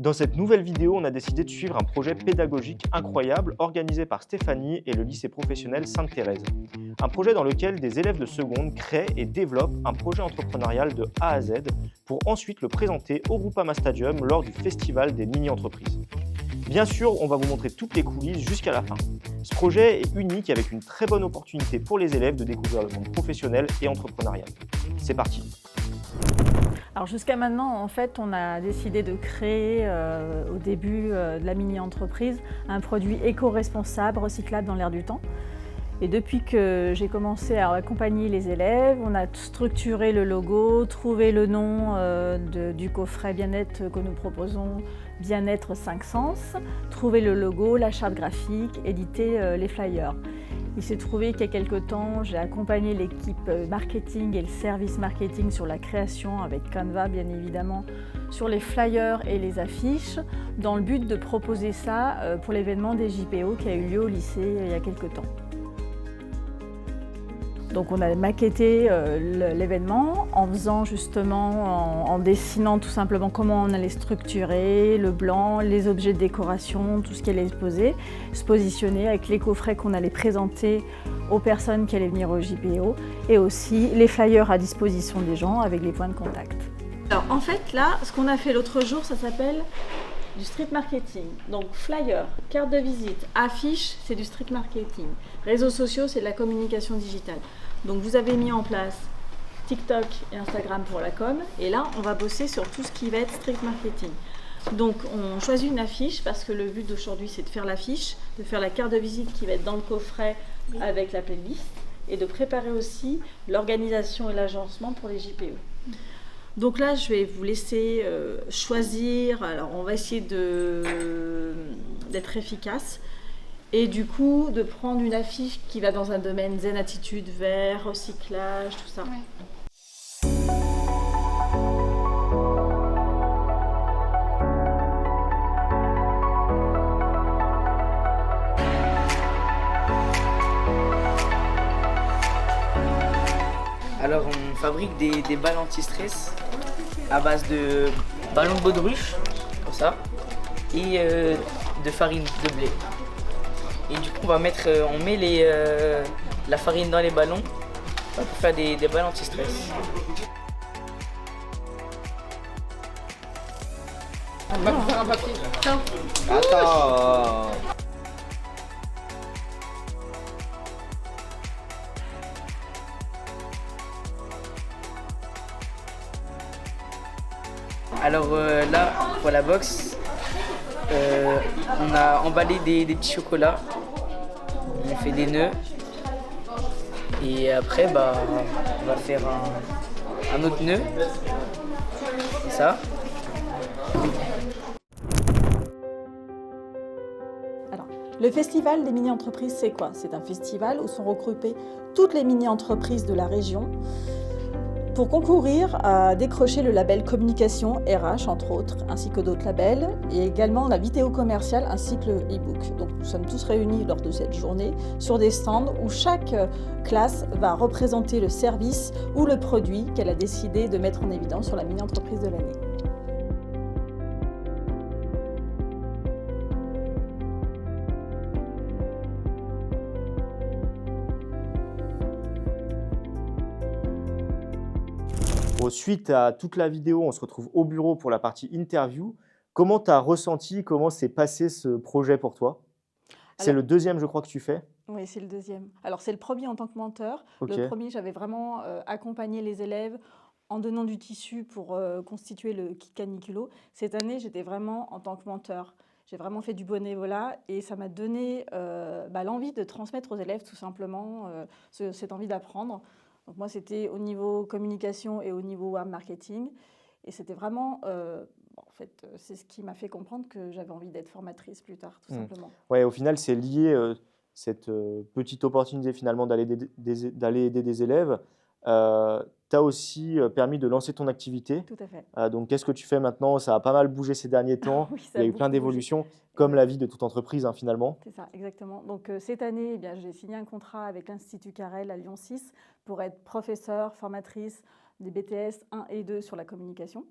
Dans cette nouvelle vidéo, on a décidé de suivre un projet pédagogique incroyable organisé par Stéphanie et le lycée professionnel Sainte-Thérèse. Un projet dans lequel des élèves de seconde créent et développent un projet entrepreneurial de A à Z pour ensuite le présenter au Groupama Stadium lors du festival des mini-entreprises. Bien sûr, on va vous montrer toutes les coulisses jusqu'à la fin. Ce projet est unique avec une très bonne opportunité pour les élèves de découvrir le monde professionnel et entrepreneurial. C'est parti. Alors jusqu'à maintenant, en fait, on a décidé de créer au début de la mini-entreprise un produit éco-responsable, recyclable dans l'air du temps. Et depuis que j'ai commencé à accompagner les élèves, on a structuré le logo, trouvé le nom du coffret bien-être que nous proposons, Bien-être 5 Sens, trouvé le logo, la charte graphique, édité les flyers. Il s'est trouvé qu'il y a quelques temps, j'ai accompagné l'équipe marketing et le service marketing sur la création avec Canva, bien évidemment, sur les flyers et les affiches, dans le but de proposer ça pour l'événement des JPO qui a eu lieu au lycée il y a quelques temps. Donc on a maquetté l'événement en faisant justement, en dessinant tout simplement comment on allait structurer le blanc, les objets de décoration, tout ce qui allait se positionner avec les coffrets qu'on allait présenter aux personnes qui allaient venir au JPO et aussi les flyers à disposition des gens avec les points de contact. Alors en fait là, ce qu'on a fait l'autre jour, ça s'appelle du street marketing. Donc flyer, carte de visite, affiche, c'est du street marketing. Réseaux sociaux, c'est de la communication digitale. Donc vous avez mis en place TikTok et Instagram pour la com. Et là, on va bosser sur tout ce qui va être street marketing. Donc on choisit une affiche parce que le but d'aujourd'hui, c'est de faire l'affiche, de faire la carte de visite qui va être dans le coffret avec la playlist et de préparer aussi l'organisation et l'agencement pour les JPO. Donc là, je vais vous laisser choisir. Alors, on va essayer d'être efficace et du coup de prendre une affiche qui va dans un domaine zen attitude, vert, recyclage, tout ça. Ouais. Alors on fabrique des balles anti-stress à base de ballons de baudruche, comme ça, et de farine de blé. Et du coup on met la farine dans les ballons pour faire des balles anti-stress. On va faire un papier. Tiens. Attends. Alors là, pour la box, on a emballé des petits chocolats, on fait des nœuds et après on va faire un autre nœud, comme ça. Alors, le festival des mini-entreprises, c'est quoi? C'est un festival où sont regroupées toutes les mini-entreprises de la région pour concourir à décrocher le label communication RH, entre autres, ainsi que d'autres labels, et également la vidéo commerciale ainsi que le e-book. Donc nous sommes tous réunis lors de cette journée sur des stands où chaque classe va représenter le service ou le produit qu'elle a décidé de mettre en évidence sur la mini-entreprise de l'année. Suite à toute la vidéo, on se retrouve au bureau pour la partie interview. Comment tu as ressenti, comment s'est passé ce projet pour toi? C'est le deuxième, je crois, que tu fais? Oui, c'est le deuxième. Alors, c'est le premier en tant que menteur. Ok. Le premier, j'avais vraiment accompagné les élèves en donnant du tissu pour constituer le kit caniculo. Cette année, j'étais vraiment en tant que menteur. J'ai vraiment fait du bénévolat et ça m'a donné l'envie de transmettre aux élèves tout simplement cette envie d'apprendre. Donc moi, c'était au niveau communication et au niveau marketing. Et c'était vraiment, en fait, c'est ce qui m'a fait comprendre que j'avais envie d'être formatrice plus tard, tout simplement. Ouais, au final, c'est lié, cette petite opportunité finalement d'aller aider des élèves. T'a aussi permis de lancer ton activité. Tout à fait. Donc, qu'est-ce que tu fais maintenant? Ça a pas mal bougé ces derniers temps. Oui, ça Il y a a eu plein beaucoup d'évolutions, bougé. comme la vie de toute entreprise, hein, finalement. C'est ça, exactement. Donc cette année, eh bien, j'ai signé un contrat avec l'Institut Carrel à Lyon 6 pour être professeure, formatrice des BTS 1 et 2 sur la communication.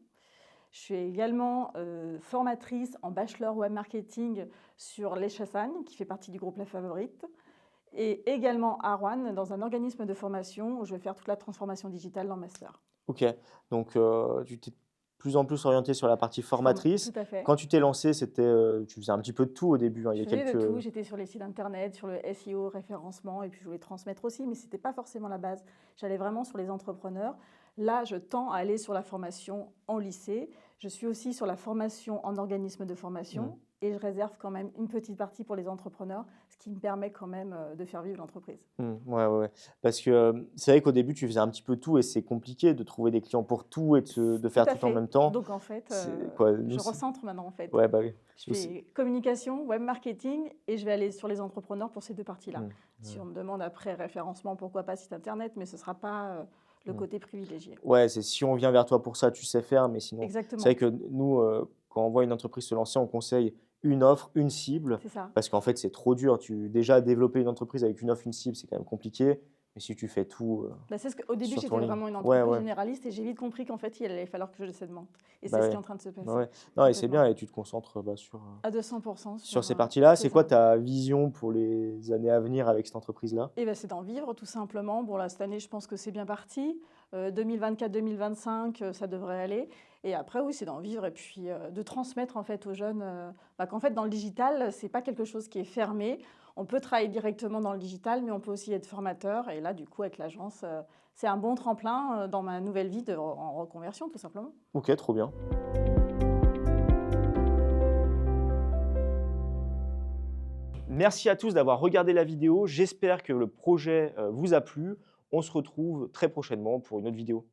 Je suis également formatrice en bachelor web marketing sur Les Chassagne, qui fait partie du groupe La Favorite, et également à Rouen, dans un organisme de formation où je vais faire toute la transformation digitale dans master. Ok, donc tu t'es de plus en plus orienté sur la partie formatrice. Tout à fait. Quand tu t'es lancé, tu faisais un petit peu de tout au début, hein. Il y Je a faisais de quelques... tout, j'étais sur les sites internet, sur le SEO, référencement, et puis je voulais transmettre aussi, mais ce n'était pas forcément la base. J'allais vraiment sur les entrepreneurs. Là, je tends à aller sur la formation en lycée. Je suis aussi sur la formation en organisme de formation et je réserve quand même une petite partie pour les entrepreneurs, ce qui me permet quand même de faire vivre l'entreprise. Ouais. Parce que c'est vrai qu'au début, tu faisais un petit peu tout et c'est compliqué de trouver des clients pour tout et de faire Tout à tout en fait. même temps. Donc en fait, Nous, je recentre maintenant en fait. Ouais, bah oui. Je fais communication, web marketing et je vais aller sur les entrepreneurs pour ces deux parties-là. Si on me demande après référencement, pourquoi pas site internet, mais ce ne sera pas le côté privilégié. Ouais, c'est si on vient vers toi pour ça, tu sais faire, mais sinon, Exactement. c'est vrai que nous, quand on voit une entreprise se lancer, on conseille une offre, une cible, C'est ça. parce qu'en fait, c'est trop dur. Déjà, développer une entreprise avec une offre, une cible, c'est quand même compliqué. Mais si tu fais tout, C'est ce qu'au début, sur j'étais ton ligne. vraiment une entreprise Ouais. généraliste et j'ai vite compris qu'en fait, il allait falloir que je segmente. Et Bah c'est ce ouais. qui est en train de se passer. Ouais. Non, et c'est Complètement. bien, et tu te concentres sur À 200% ces parties-là. C'est quoi ça. ta vision pour les années à venir avec cette entreprise-là? Et c'est d'en vivre tout simplement. Bon, là, cette année, je pense que c'est bien parti. 2024-2025, ça devrait aller. Et après, oui, c'est d'en vivre et puis de transmettre en fait aux jeunes qu'en fait, dans le digital, c'est pas quelque chose qui est fermé. On peut travailler directement dans le digital, mais on peut aussi être formateur. Et là, du coup, avec l'agence, c'est un bon tremplin dans ma nouvelle vie en reconversion, tout simplement. Ok, trop bien. Merci à tous d'avoir regardé la vidéo. J'espère que le projet vous a plu. On se retrouve très prochainement pour une autre vidéo.